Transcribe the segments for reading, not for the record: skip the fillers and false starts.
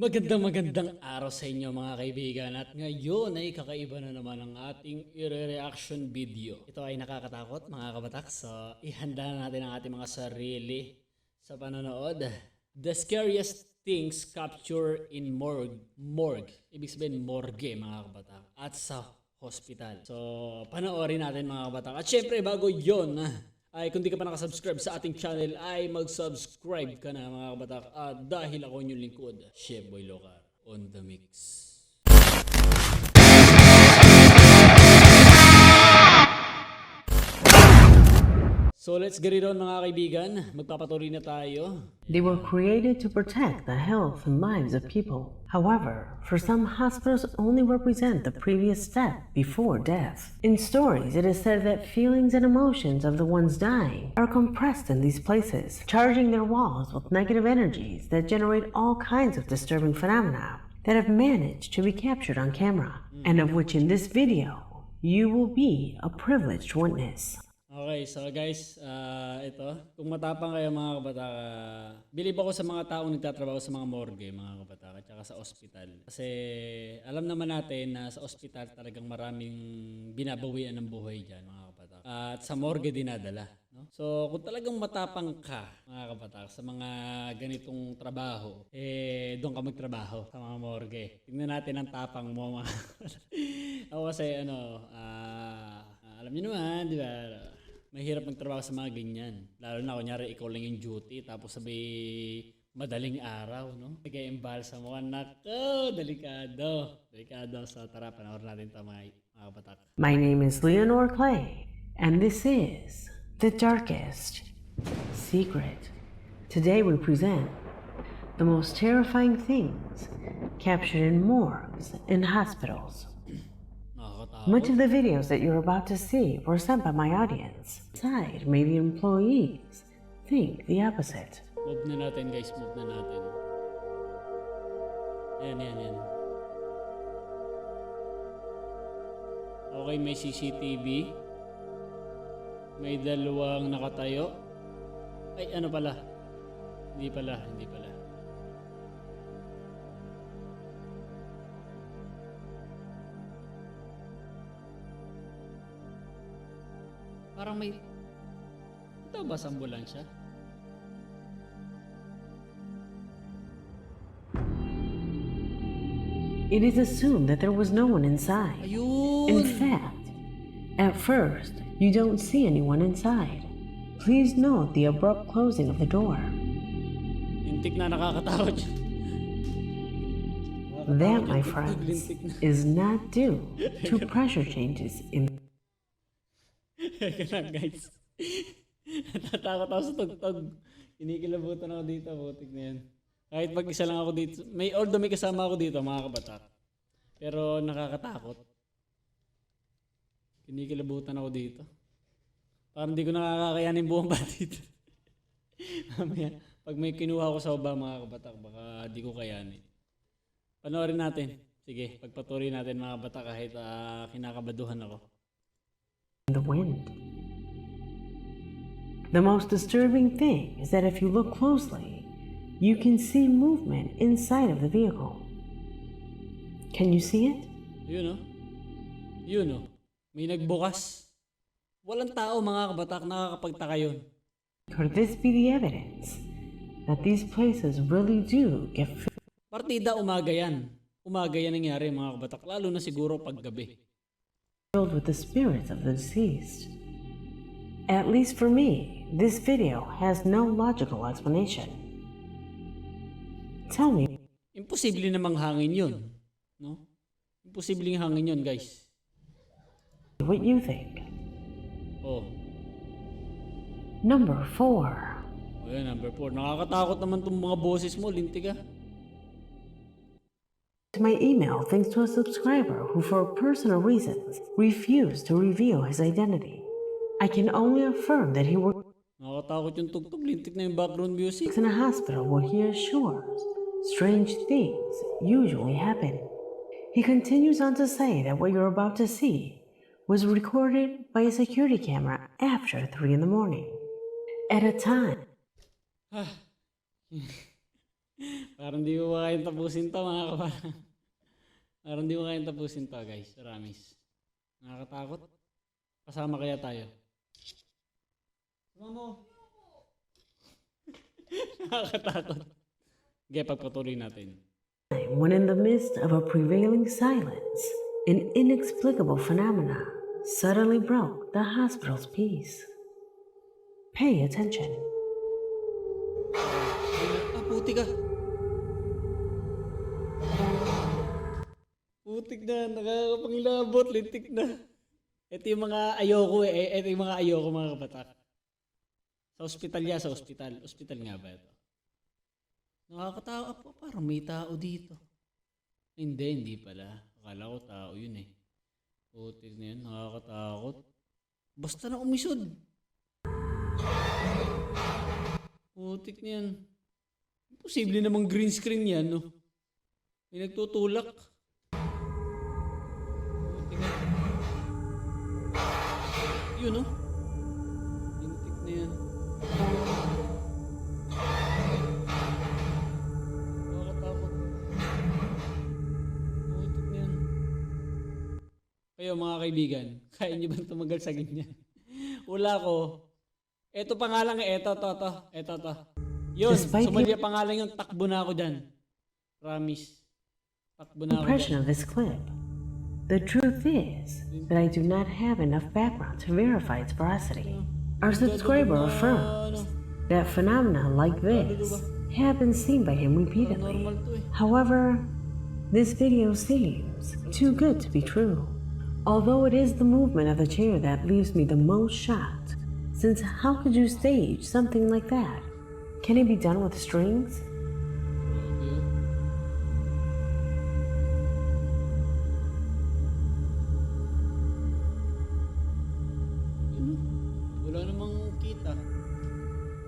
Magandang araw sa inyo mga kaibigan at ngayon ay kakaiba na naman ang ating i-reaction video. Ito ay nakakatakot mga kabatak, so ihanda na natin ang ating mga sarili sa panonood. The scariest things captured in morgue. Ibig sabihin morgue mga kabatak at sa hospital. So panoorin natin mga kabatak. At syempre bago yon ay kung di ka pa nakasubscribe sa ating channel ay mag-subscribe ka na mga kabatak dahil ako inyong lingkod, Chef Boy Locar on the mix. So let's get it on mga kaibigan, magpapatuloy na tayo. They were created to protect the health and lives of people. However, for some hospitals only represent the previous step before death. In stories, it is said that feelings and emotions of the ones dying are compressed in these places, charging their walls with negative energies that generate all kinds of disturbing phenomena that have managed to be captured on camera, and of which in this video, you will be a privileged witness. Okay, so guys, ito, kung matapang kayo mga kabatak, bilib ako sa mga taong nagtatrabaho sa mga morgue mga kabatak at saka sa ospital. Kasi alam naman natin na sa ospital talagang maraming binabawian ng buhay dyan mga kabatak. At sa morgue dinadala. No? So kung talagang matapang ka mga kabatak sa mga ganitong trabaho, doon ka magtrabaho sa mga morgue. Tingnan natin ang tapang mo mga ako kasi alam niyo naman, di ba? Mahirap magtrabaho sa mga ganyan. Lalo na kunyari ikaw lang yung duty tapos sabi madaling araw, no? Nag-i-embalsa mo. Nako, delikado. Delikado. So tara, panoorin natin ito mga kabatak. My name is Leonor Clay, and this is The Darkest Secret. Today we present the most terrifying things captured in morgues and hospitals. Much of the videos that you're about to see were sent by my audience. Inside, maybe employees think the opposite. Move na natin guys, move na natin. Yan. Okay, may CCTV. May dalawang nakatayo. Ay, ano pala? Hindi pala. Parang may... Ito ba sa ambulansya? It is assumed that there was no one inside. Ayun! In fact, at first, you don't see anyone inside. Please note the abrupt closing of the door. Lintik na nakakatakot siya. That, my friends, is not due to pressure changes in... Kaya guys. Natatakot ako sa tugtog. Kinikilabutan ako dito. Butik na yan. Kahit mag-isa lang ako dito. Although may kasama ako dito mga kabatak. Pero nakakatakot. Kinikilabutan ako dito. Parang hindi ko nakakayanin buong ba dito. Mamaya, pag may kinuha ko sa baba mga kabatak, baka di ko kayanin. Panoorin natin. Sige, pagpatuloy natin mga kabatak kahit kinakabaduhan ako. The wind. The most disturbing thing is that if you look closely, you can see movement inside of the vehicle. Can you see it? Yun o. May nagbukas. Walang tao mga kabatak, nakakapagtaka yun. Could this be the evidence that these places really do get Partida umaga yan. Umaga yan nangyari mga kabatak, lalo na siguro paggabi. filled with the spirits of the deceased? At least for me, this video has no logical explanation. Tell me. Imposible namang hangin yun. No? Imposibleng hangin yun, guys. What you think. Oh. Number 4. Ayan, number 4. Nakakatakot naman itong mga boses mo, lintik ah. To my email thanks to a subscriber who for personal reasons refused to reveal his identity. I can only affirm that he works Nakakatakot yung tugtog, lintik na yung background music. in a hospital where he assures strange things usually happen. He continues on to say that what you're about to see was recorded by a security camera after 3 in the morning. At a time Parang di mo kayang tapusin to mga kaparang. Parang di mo kayang tapusin to guys. Promise. Nakakatakot. Kasama kaya tayo. Sama mo. Nakakatakot. Okay, pagpatuloy natin. When in the midst of a prevailing silence, an inexplicable phenomena suddenly broke the hospital's peace. Pay attention. Puti ka. Putik na, nakakapangilabot, lintik na. Ito yung mga ayoko ito yung mga ayoko mga kabatak. Sa ospital ya, sa ospital. Ospital nga ba ito? Nakakatawa po, parang may tao dito. Hindi pala. Akala ko tao yun eh. Putik na yun, nakakatakot. Basta na umisod. Putik na yan. Posible namang green screen yan, no? May nagtutulak. Putik na. Yun, no? Intik na yan. Nakakatakot. Putik na yan. Kayo mga kaibigan, kaya nyo ba tumagal sa ganyan? Wala ko. Ito pa nga lang, ito. Yun, sumalya pa nga lang yung takbo na ako dyan. Promise. Takbo na ako Impression dyan. of this clip. The truth is that I do not have enough background to verify its veracity. Our subscriber affirms that phenomena like this have been seen by him repeatedly. However, this video seems too good to be true. Although it is the movement of the chair that leaves me the most shocked, since how could you stage something like that? Can it be done with strings? Wala namang kita.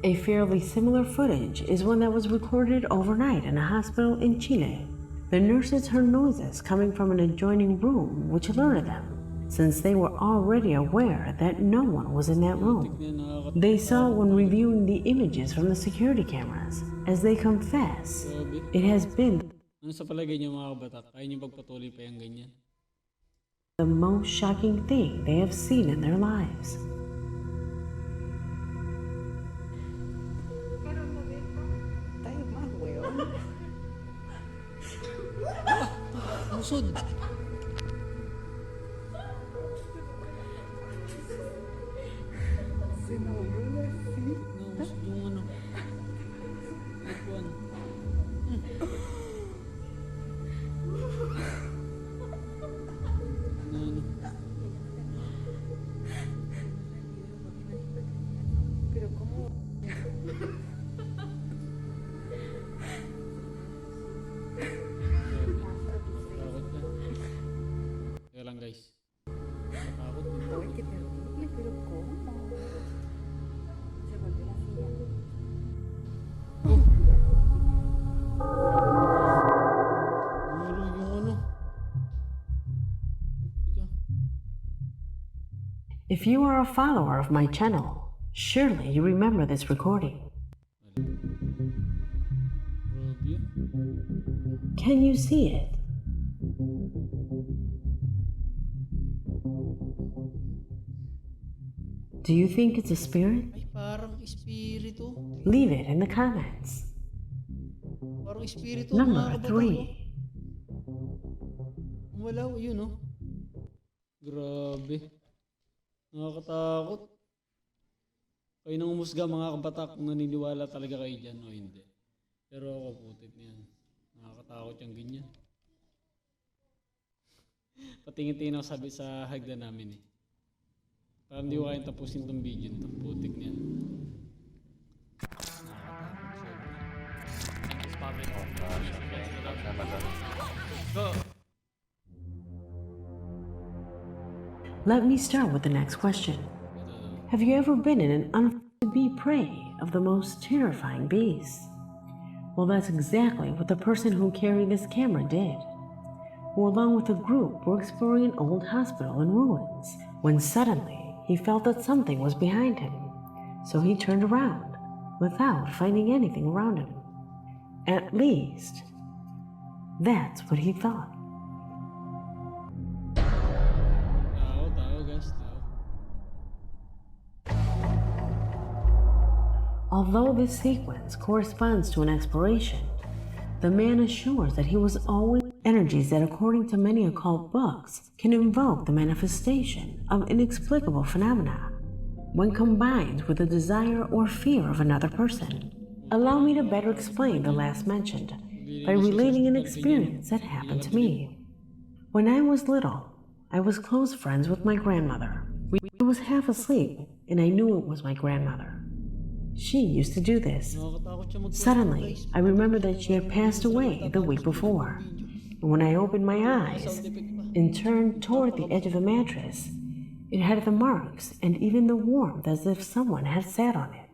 A fairly similar footage is one that was recorded overnight in a hospital in Chile. The nurses heard noises coming from an adjoining room, which alerted them, since they were already aware that no one was in that room. They saw when reviewing the images from the security cameras, as they confess, it has been Ano sa palagay niyo mga kabatak? Kaya niyo pagpatuloy pa yung ganyan? the most shocking thing they have seen in their lives. Musod! Namusod yung ano. Likuan. Teka lang guys. Takot din. Gumulong yung ano. Teka. If you are a follower of my channel, surely you remember this recording. Grabe yun. Can you see it? Do you think it's a spirit? Ay, parang espiritu. Leave it in the comments. Parang espiritu Number mga kabatak. 3. Wala, yun oh. Grabe. Nakakatakot. Kayo nang umusga mga kabatak kung naniniwala talaga kayo dyan o hindi. Pero ako putik niyan. Nakakatakot yung ganyan. Patingin-tingin ako sabi sa hagdan namin eh. Parang di ko kayang tapusin tong video nito. Putik niyan. Let me start with the next question. Have you ever been in an unfortunate prey of the most terrifying beasts? Well, that's exactly what the person who carried this camera did, who along with a group were exploring an old hospital in ruins, when suddenly he felt that something was behind him. So he turned around without finding anything around him. At least, that's what he thought. Tao guys, tao. Although this sequence corresponds to an exploration, the man assures that he was always energies that, according to many occult books, can invoke the manifestation of inexplicable phenomena when combined with the desire or fear of another person. Allow me to better explain the last mentioned by relating an experience that happened to me. When I was little, I was close friends with my grandmother. I was half asleep and I knew it was my grandmother. She used to do this. Suddenly, I remembered that she had passed away the week before. And when I opened my eyes and turned toward the edge of the mattress, it had the marks and even the warmth as if someone had sat on it.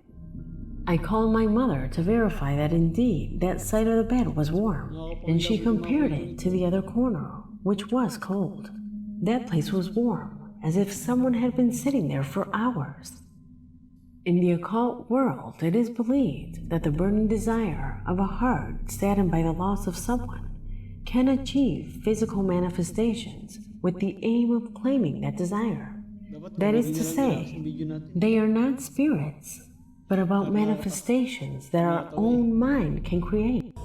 I called my mother to verify that indeed that side of the bed was warm, and she compared it to the other corner, which was cold. That place was warm, as if someone had been sitting there for hours. In the occult world, it is believed that the burning desire of a heart saddened by the loss of someone can achieve physical manifestations with the aim of claiming that desire. That is to say, they are not spirits, but about manifestations that our own mind can create.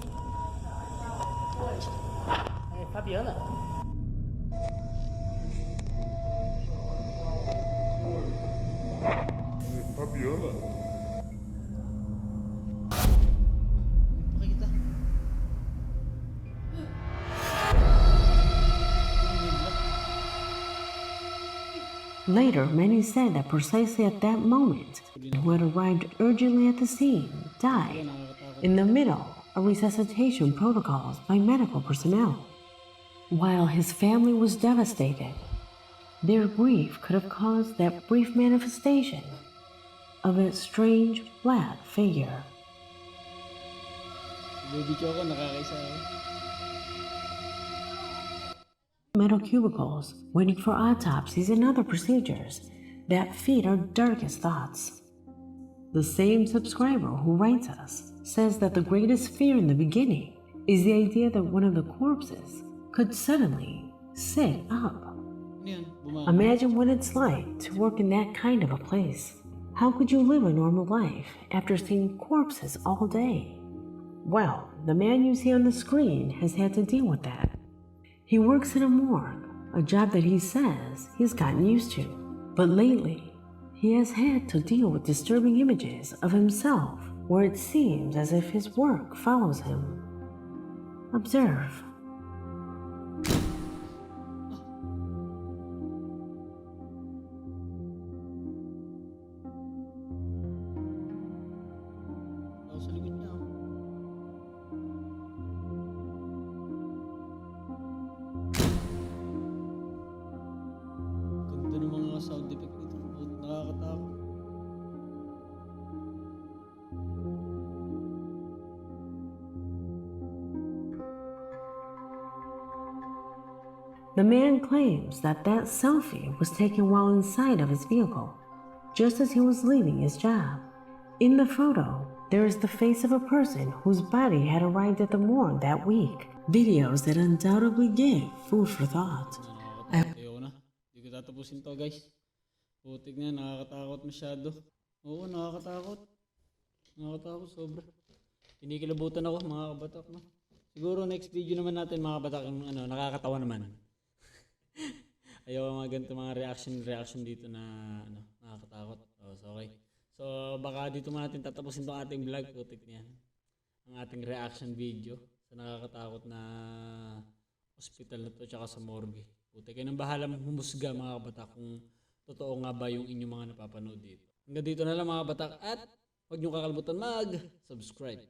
Fabiola. Pakita. Later, many said that precisely at that moment, who had arrived urgently at the scene died in the middle of resuscitation protocols by medical personnel. While his family was devastated, their grief could have caused that brief manifestation of a strange black figure. Baby Choco, nakakaisa ako. Metal cubicles, waiting for autopsies and other procedures that feed our darkest thoughts. The same subscriber who writes us says that the greatest fear in the beginning is the idea that one of the corpses could suddenly sit up. Ano yan? Bumaba. Imagine what it's like to work in that kind of a place. How could you live a normal life after seeing corpses all day? Well, the man you see on the screen has had to deal with that. He works in a morgue, a job that he says he's gotten used to. But lately, he has had to deal with disturbing images of himself where it seems as if his work follows him. Observe. Ako sa likod niya. Ganda ng mga sound effect nito. Nakakatakot. The man claims that that selfie was taken while inside of his vehicle, just as he was leaving his job. In the photo, there is the face of a person whose body had arrived at the morgue that week. Videos that undoubtedly give food for thought. Ayoko na. Hindi ko tatapusin to guys. Putik na, nakakatakot masyado. Oo, nakakatakot. Nakakatakot sobra. Kinikilabutan ako mga kabatak. No? Siguro next video naman natin mga kabatak yung nakakatawa naman. Ayaw mga ganito mga reaction dito na nakakatakot. So okay. So baka dito muna natin tatapusin tong ating vlog. Putik niyan. Ang ating reaction video sa nakakatakot na hospital na to tsaka sa morgue. Putik kayo nang bahala humusga mga kabatak kung totoo nga ba yung inyong mga napapanood dito. Hanggang dito na lang mga kabatak at huwag niyo kakalimutan mag-subscribe.